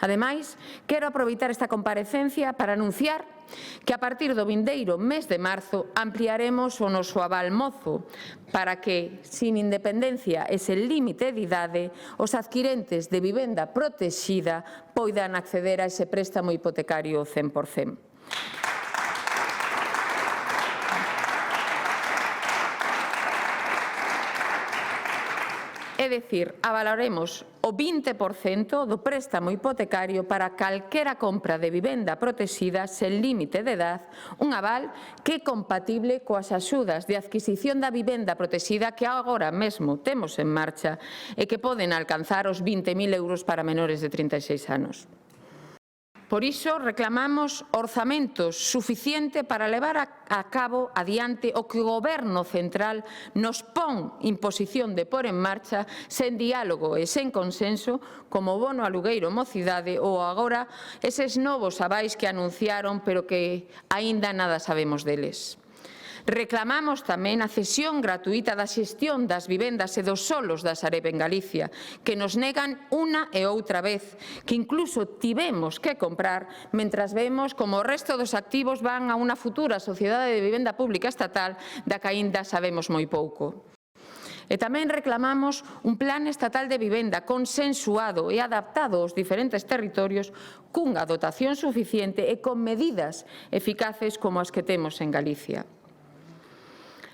Ademais, quero aproveitar esta comparecencia para anunciar que a partir do vindeiro mes de marzo ampliaremos o noso aval mozo para que, sin independencia e sen límite de idade, os adquirentes de vivenda protexida poidan acceder a ese préstamo hipotecario 100%. É dicir, avalaremos o 20% do préstamo hipotecario para calquera compra de vivenda protexida sen límite de edad, un aval que é compatible coas axudas de adquisición da vivenda protexida que agora mesmo temos en marcha e que poden alcanzar os 20.000 euros para menores de 36 anos. Por iso, reclamamos orzamentos suficiente para levar a cabo adiante o que o Goberno central nos pon imposición de pôr en marcha sen diálogo e sen consenso, como o bono alugueiro mocidade ou agora eses novos avais que anunciaron pero que aínda nada sabemos deles. Reclamamos tamén a cesión gratuíta da xestión das vivendas e dos solos da Sareb en Galicia, que nos negan unha e outra vez, que incluso tivemos que comprar, mentras vemos como o resto dos activos van a unha futura sociedade de vivenda pública estatal da que aínda sabemos moi pouco. E tamén reclamamos un plan estatal de vivenda consensuado e adaptado aos diferentes territorios cunha dotación suficiente e con medidas eficaces como as que temos en Galicia.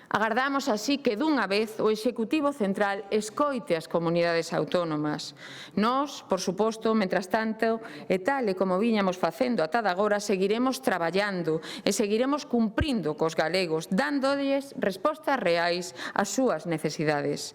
Agardamos así que dunha vez o Executivo Central escoite as comunidades autónomas. Nós, por suposto, mentras tanto, e tal e como viñamos facendo ata agora, seguiremos traballando e seguiremos cumprindo cos galegos, dándolles respostas reais ás súas necesidades.